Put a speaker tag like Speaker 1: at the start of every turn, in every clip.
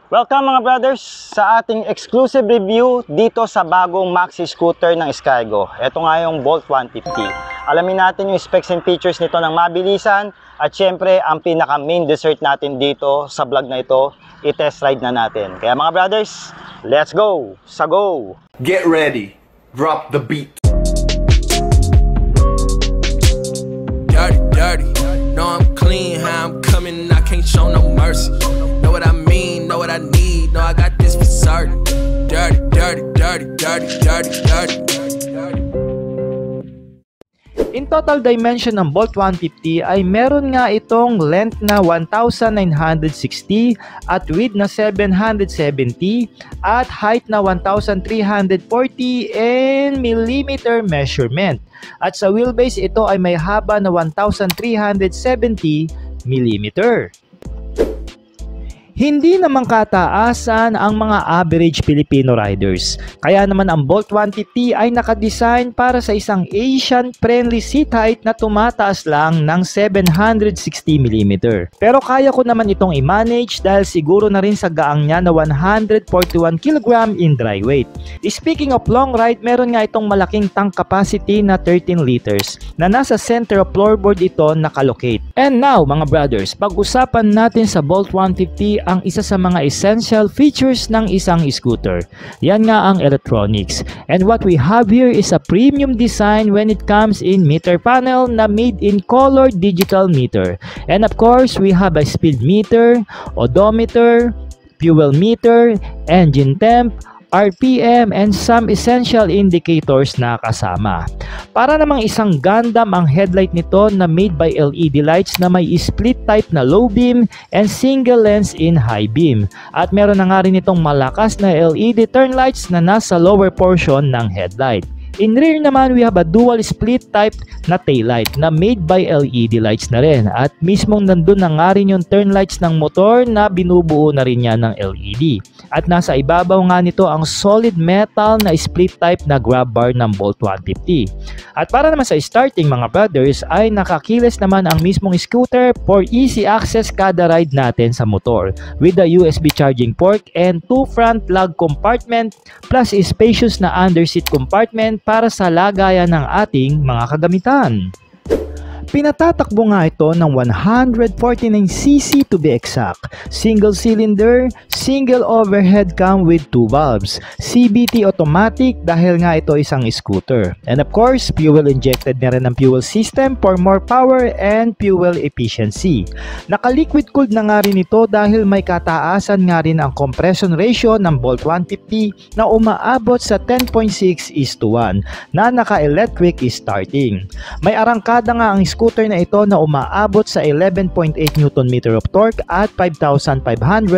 Speaker 1: Welcome mga brothers sa ating exclusive review dito sa bagong maxi scooter ng Skygo. Ito nga yung Bolt 150. Alamin natin yung specs and features nito ng mabilisan at syempre ang pinaka main dessert natin dito sa vlog na ito, i-test ride na natin. Kaya mga brothers, let's go! Sa go!
Speaker 2: Get ready, drop the beat.
Speaker 3: Dirty, dirty, know I'm clean, how I'm coming, I can't show no mercy. Know what I mean, know what I need, know I got this for certain. Dirty, dirty, dirty, dirty, dirty, dirty.
Speaker 4: In total dimension ng Bolt 150 ay meron nga itong length na 1,960 at width na 770 at height na 1,340 mm measurement. At sa wheelbase ito ay may haba na 1,370 mm. Hindi naman kataasan ang mga average Filipino riders. Kaya naman ang Bolt 150 ay nakadesign para sa isang Asian-friendly seat height na tumataas lang ng 760 mm. Pero kaya ko naman itong i-manage dahil siguro na rin sa gaang niya na 141 kg in dry weight. Speaking of long ride, meron nga itong malaking tank capacity na 13 liters na nasa center of floorboard ito nakalocate. And now mga brothers, pag-usapan natin sa Bolt 150 ang isa sa mga essential features ng isang scooter. Yan nga ang electronics. And what we have here is a premium design when it comes in meter panel na made in color digital meter. And of course, we have a speed meter, odometer, fuel meter, engine temp, RPM, and some essential indicators na kasama. Para namang isang Gundam ang headlight nito na made by LED lights na may split type na low beam and single lens in high beam. At meron na nga rin itong malakas na LED turn lights na nasa lower portion ng headlight. In rear naman, we have a dual split type na taillight na made by LED lights na rin. At mismong nandun na nga rin yung turn lights ng motor na binubuo na rin yan ng LED. At nasa ibabaw nga nito ang solid metal na split type na grab bar ng Bolt 150. At para naman sa starting mga brothers ay nakakiles naman ang mismong scooter for easy access kada ride natin sa motor with a USB charging port and 2 front lug compartment plus spacious na underseat compartment para sa lagayan ng ating mga kagamitan. Pinatatakbo nga ito ng 149cc to be exact. Single cylinder, single overhead cam with 2 valves. CVT automatic dahil nga ito isang scooter. And of course, fuel injected na rin ang fuel system for more power and fuel efficiency. Naka-liquid cooled na nga rin ito dahil may kataasan nga rin ang compression ratio ng Bolt 150 na umaabot sa 10.6:1 na naka-electric starting. May arangkada nga ang scooter na ito na umaabot sa 11.8 Nm of torque at 5,500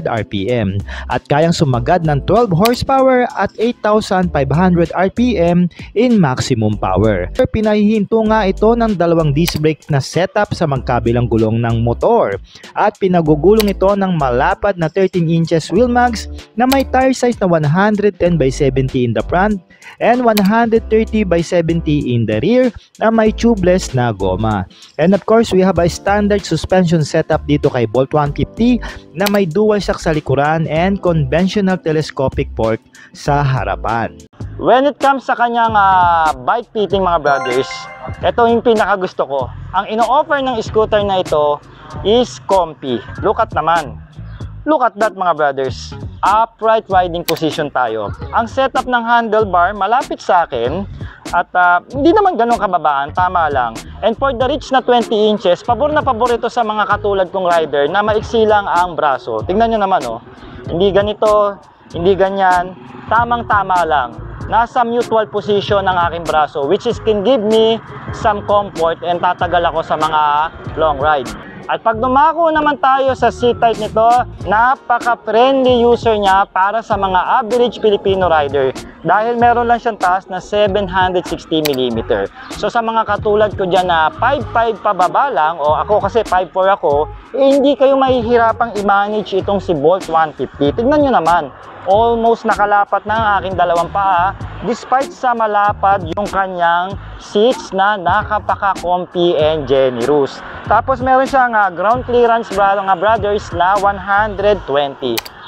Speaker 4: RPM at kayang sumagad ng 12 horsepower at 8,500 RPM in maximum power. Pinahihinto nga ito ng dalawang disc brake na setup sa magkabilang gulong ng motor at pinagugulong ito ng malapad na 13 inches wheel mags na may tire size na 110/70 in the front and 130/70 in the rear na may tubeless na goma. And of course, we have a standard suspension setup dito kay Bolt 150 na may dual shock sa likuran and conventional telescopic fork sa harapan.
Speaker 1: When it comes sa kanyang bike fitting mga brothers, ito yung pinakagusto ko. Ang ino-offer ng scooter na ito is comfy. Look at naman. Look at that mga brothers. Upright riding position tayo. Ang setup ng handlebar malapit sa akin at hindi naman ganun kababaan, tama lang. And for the reach na 20 inches, pabor na pabor ito sa mga katulad kong rider na maiksi lang ang braso. Tingnan nyo naman oh. Hindi ganito, hindi ganyan, tamang-tama lang. Nasa mutual position ng aking braso which is can give me some comfort and tatagal ako sa mga long ride. At pag dumako naman tayo sa seat height nito, napaka-friendly user niya para sa mga average Filipino rider dahil meron lang siyang taas na 760 mm. So sa mga katulad ko dyan na 5'5 pababa lang, o ako kasi 5'4 ako, hindi kayo mahihirapang i-manage itong si Bolt 150. Tignan nyo naman, almost nakalapat na ang aking dalawang paa despite sa malapad yung kanyang seats na nakapaka-comfy and generous. Tapos meron siyang ground clearance mga brothers na 120.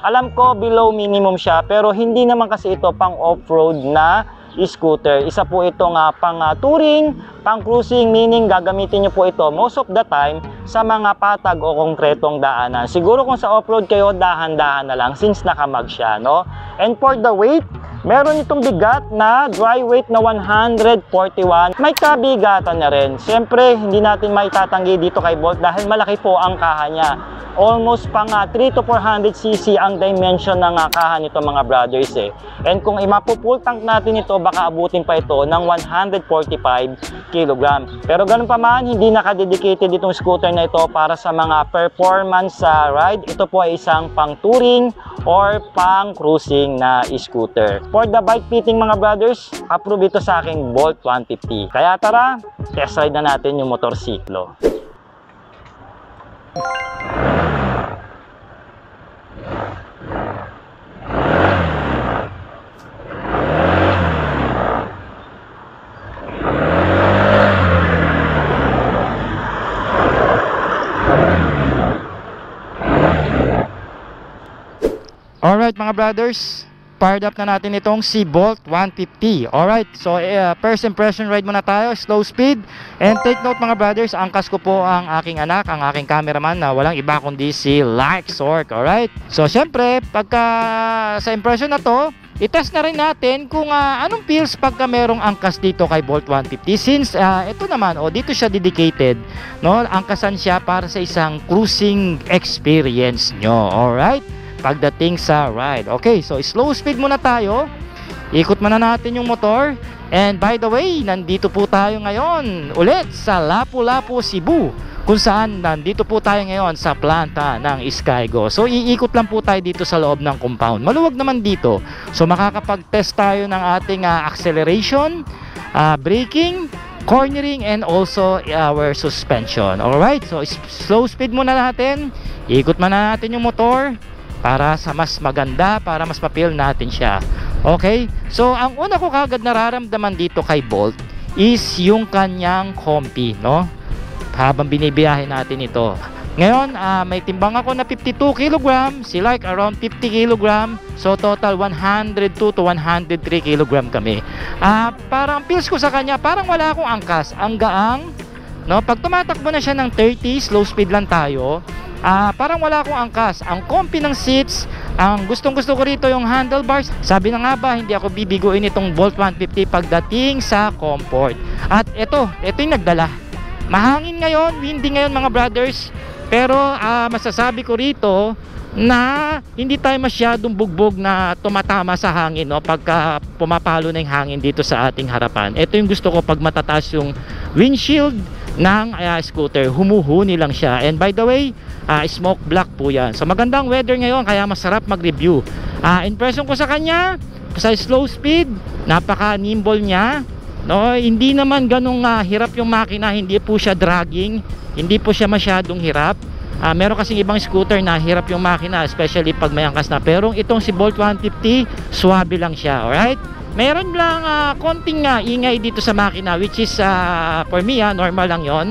Speaker 1: Alam ko below minimum siya, pero hindi naman kasi ito pang off-road na scooter. Isa po itong pang touring, pang cruising, meaning gagamitin nyo po ito most of the time sa mga patag o konkretong daanan. Siguro kung sa off-road kayo, dahan-dahan na lang since nakamag siya, no? And for the weight, meron itong bigat na dry weight na 141. May kabigatan na rin. Siyempre, hindi natin maitatanggi dito kay Bolt dahil malaki po ang kaha niya. Almost pang 3 to 400cc ang dimension ng kaha nito mga brothers eh. And kung imapu-full tank natin ito, baka abutin pa ito ng 145 kg. Pero ganun pa man, hindi nakadedicated itong scooter na ito para sa mga performance ride. Ito po ay isang pang touring or pang cruising na scooter. For the bike fitting mga brothers, approve ito sa aking Bolt 150. Kaya tara, test ride na natin yung motorsiklo.
Speaker 4: Alright mga brothers, fired up na natin itong si Bolt 150. Alright, so first impression ride muna tayo, slow speed. And take note mga brothers, angkas ko po ang aking anak, ang aking cameraman na walang iba kundi si Lexork. Alright, so syempre pagka sa impression na to, itest na rin natin kung anong feels pagka merong angkas dito kay Bolt 150. Since ito naman, dito siya dedicated, no? Angkasan siya para sa isang cruising experience nyo. Alright, pagdating sa ride. Okay, so slow speed muna tayo. Ikot muna natin yung motor. And by the way, nandito po tayo ngayon ulit sa Lapu-Lapu, Cebu, kung saan nandito po tayo ngayon sa planta ng Skygo. So iikot lang po tayo dito sa loob ng compound. Maluwag naman dito. So makakapag-test tayo ng ating acceleration, braking, cornering, and also our suspension. Alright, so slow speed muna natin. Ikot muna natin yung motor para sa mas maganda, para mas mapil natin siya. Okay, so ang una ko kagad nararamdaman dito kay Bolt is yung kanyang comfy, no? Habang binibiyahe natin ito. Ngayon, may timbang ako na 52 kg, si like around 50 kg, so total 102 to 103 kg kami. Parang feels ko sa kanya, parang wala akong angkas, ang gaang, no? Pag tumatakbo na siya ng 30, slow speed lang tayo, parang wala akong angkas. Ang comfy ng seats, ang gustong gusto ko rito yung handlebars. Sabi na nga ba, hindi ako bibiguin itong Bolt 150 pagdating sa comfort. At ito yung nagdala. Mahangin ngayon, windy ngayon mga brothers, pero masasabi ko rito na hindi tayo masyadong bugbog na tumatama sa hangin, no? Pagka pumapalo na yung hangin dito sa ating harapan. Ito yung gusto ko pag matataas yung windshield ng scooter, humuhuni lang siya. And by the way, smoke black po yan. So magandang weather ngayon, kaya masarap mag-review. Impression ko sa kanya, sa slow speed, napaka-nimble niya, no? Hindi naman ganong hirap yung makina, hindi po siya dragging, hindi po siya masyadong hirap. Meron kasing ibang scooter na hirap yung makina, especially pag may angkas na. Pero itong si Bolt 150, swabe lang siya. Alright? Meron lang konting ingay dito sa makina, which is for me normal lang yon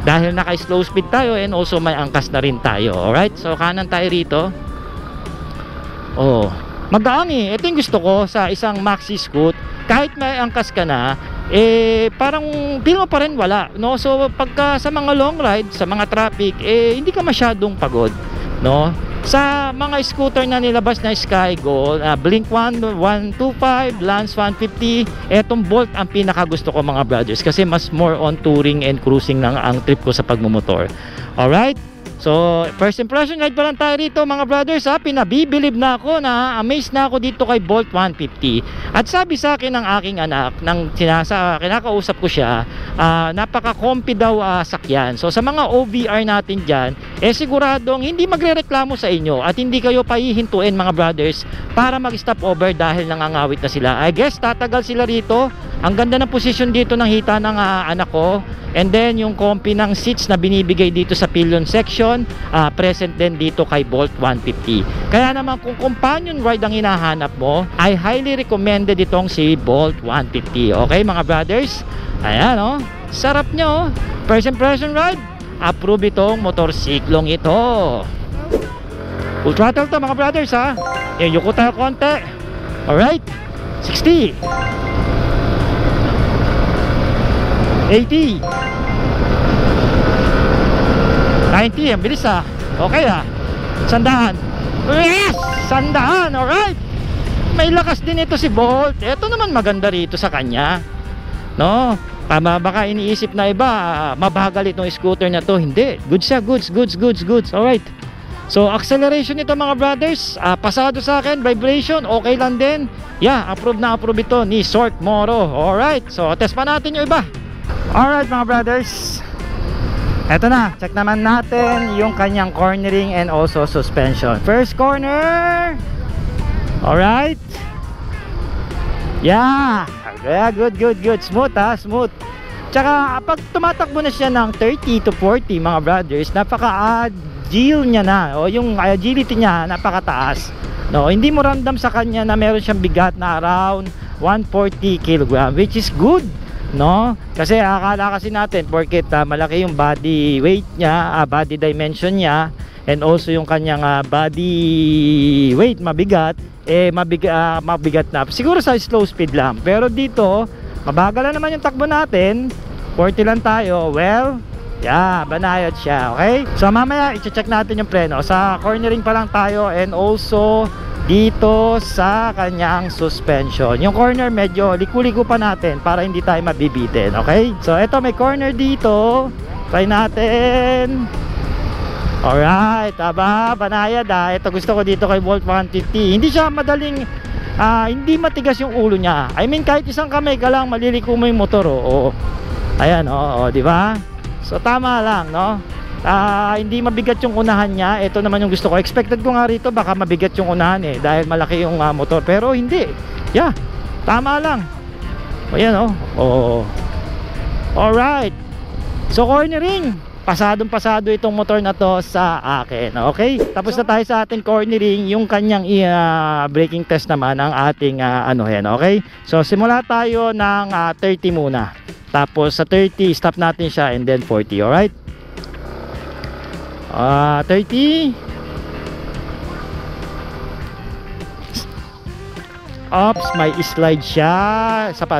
Speaker 4: dahil naka slow speed tayo and also may angkas na rin tayo. Alright, so kanan tayo rito. Magaang ito yung gusto ko sa isang maxi scoot. Kahit may angkas ka na, parang feel mo pa rin wala, no? So pagka sa mga long ride, sa mga traffic, hindi ka masyadong pagod, no? Sa mga scooter na nilabas na Skygo, Blink 125, Lance 150, etong Bolt ang pinaka gusto ko mga brothers, kasi mas more on touring and cruising lang ang trip ko sa pagmumotor. Alright, so first impression ride pa lang tayo rito mga brothers, pinabibilib na ako, na amazed na ako dito kay Bolt 150. At sabi sa akin ng aking anak, nang kinakausap ko siya, napaka-comfy daw sakyan. So sa mga OVR natin dyan, siguradong hindi magre-reklamo sa inyo at hindi kayo pahihintuin mga brothers para mag-stop over dahil nangangawit na sila. I guess tatagal sila rito. Ang ganda ng posisyon dito ng hita ng anak ko. And then yung comfy ng seats na binibigay dito sa pillion section, present din dito kay Bolt 150. Kaya naman kung companion ride ang hinahanap mo, I highly recommended itong si Bolt 150. Okay mga brothers? Ayan sarap nyo. First impression ride, approve itong motorsiklong ito.
Speaker 1: Full throttle to mga brothers ha. Yuko tayo konti. Alright. 60. 80. 90. Ang bilis ha. Okay ha. 100. Yes! 100. Alright. May lakas din ito si Bolt. Ito naman maganda rito sa kanya. No? Tama, baka iniisip na iba, mabagal itong scooter na to. Hindi. Good siya. Goods. Alright. So, acceleration nito mga brothers, pasado sa akin, vibration, okay lang din. Yeah, approve ito ni Sort Moro. Alright, so test pa natin yung iba. Alright mga brothers, eto na, check naman natin yung kanyang cornering and also suspension. First corner. Alright. Yeah, good. Smooth ha, smooth. Tsaka pag tumatakbo na siya ng 30 to 40 mga brothers, napaka-agile niya na, o yung agility niya napakataas. No, hindi mo ramdam sa kanya na meron siyang bigat na around 140 kg, which is good, no? Kasi akala kasi natin porket malaki yung body weight niya, body dimension niya, and also yung kanyang body weight mabigat, mabigat na. Siguro sa slow speed lang. Pero dito, mabagal na naman yung takbo natin. 40 lang tayo. Well, yeah, banayad siya, okay? So mamaya i-check natin yung preno. Sa cornering pa lang tayo, and also dito sa kanyang suspension. Yung corner medyo liku-liku pa natin para hindi tayo mabibitin, okay? So eto, may corner dito. Try natin. Alright, banayad ito gusto ko dito kay Bolt 150. Hindi siya madaling, hindi matigas yung ulo niya. I mean, kahit isang kamay ka lang, maliliko mo yung motor, Ayan, di ba? So tama lang, no? Hindi mabigat yung unahan niya. Ito naman yung gusto ko. Expected ko nga rito baka mabigat yung unahan dahil malaki yung motor, pero hindi. Yeah, tama lang. Ayan, Alright. So cornering, pasado itong motor na to sa akin, okay? Tapos na tayo sa ating cornering. Yung kanyang braking test naman ang ating okay? So simula tayo ng 30 muna. Tapos sa 30 stop natin siya, and then 40, alright? 30. Oops, may slide siya. Isa pa.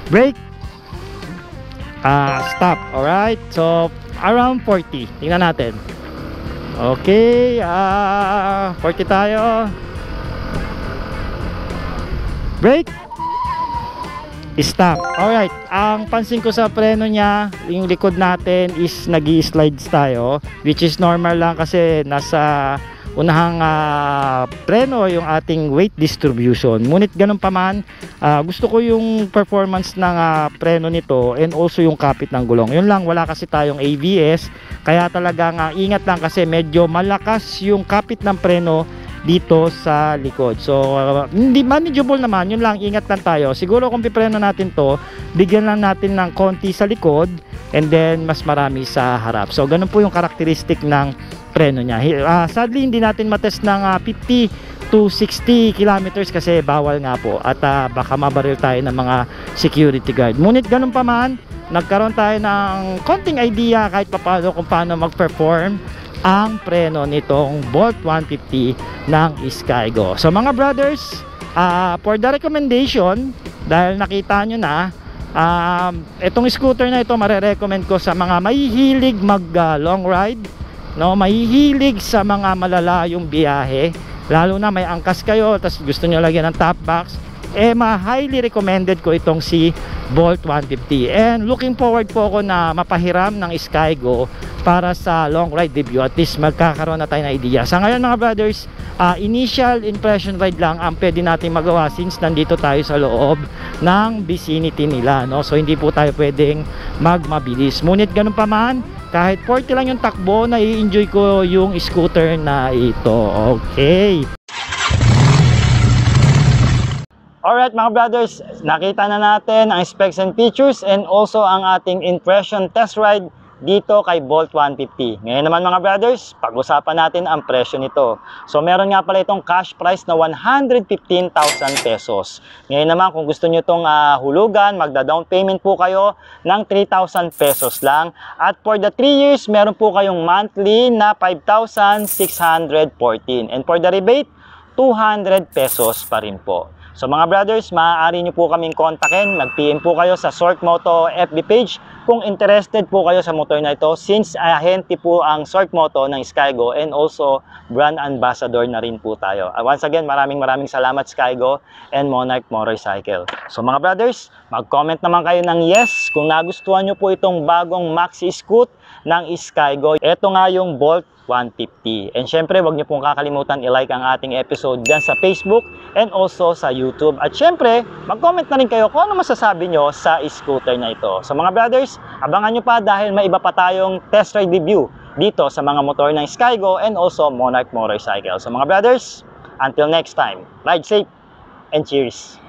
Speaker 1: Brake. Stop. Alright. So, around 40. Tingnan natin. Okay. 40 tayo. Brake. Stop. Alright. Ang pansin ko sa preno niya, yung likod natin is nag-i-slides tayo, which is normal lang kasi nasa unahang preno yung ating weight distribution. Ngunit ganun pa man, gusto ko yung performance ng preno nito, and also yung kapit ng gulong. Yun lang, wala kasi tayong ABS, kaya talagang ingat lang kasi medyo malakas yung kapit ng preno dito sa likod. So hindi manageable naman, yun lang, ingat lang tayo. Siguro kung pipreno natin to, bigyan lang natin ng konti sa likod, and then mas marami sa harap. So ganun po yung karakteristik ng preno niya. Sadly hindi natin matest ng 50 to 60 kilometers kasi bawal nga po, at baka mabaril tayo ng mga security guard. Ngunit ganun pa man, nagkaroon tayo ng konting idea kahit paano kung paano mag-perform ang preno nitong Bolt 150 ng Skygo. So mga brothers, for the recommendation, dahil nakita nyo na, itong scooter na ito marirecommend ko sa mga mahihilig mag long ride, no, mahihilig sa mga malalayong biyahe, lalo na may angkas kayo tapos gusto nyo lagyan ng top box, highly recommended ko itong si Bolt 150. And looking forward po ako na mapahiram ng Skygo para sa long ride debut. At least magkakaroon na tayo ng idea. Sa ngayon mga brothers, initial impression ride lang ang pwede natin magawa since nandito tayo sa loob ng vicinity nila, no? So hindi po tayo pwedeng magmabilis. Ngunit ganun pa man, kahit 40 lang yung takbo, nai-enjoy ko yung scooter na ito. Okay. Alright mga brothers, nakita na natin ang specs and features and also ang ating impression test ride dito kay Bolt 150. Ngayon naman mga brothers, pag-usapan natin ang presyo nito. So meron nga pala itong cash price na 115,000 pesos. Ngayon naman kung gusto nyo itong hulugan, magda-down payment po kayo ng 3,000 pesos lang. At for the 3 years, meron po kayong monthly na 5,614. And for the rebate, 200 pesos pa rin po. So mga brothers, maaari nyo po kaming kontakin. Mag-PM po kayo sa Sork Moto FB page kung interested po kayo sa motor na ito, since ahente po ang Sork Moto ng Skygo and also brand ambassador na rin po tayo. Once again, maraming salamat Skygo and Monarch Motorcycle. So mga brothers, mag-comment naman kayo ng yes kung nagustuhan nyo po itong bagong Maxi Scoot ng Skygo. Ito nga yung Bolt 150. And syempre, wag niyo pong kakalimutan i-like ang ating episode dyan sa Facebook and also sa YouTube. At syempre, mag-comment na rin kayo kung ano masasabi nyo sa scooter na ito. So mga brothers, abangan nyo pa dahil may iba pa tayong test ride review dito sa mga motor ng Skygo and also Monarch Motorcycle. So mga brothers, until next time, ride safe and cheers!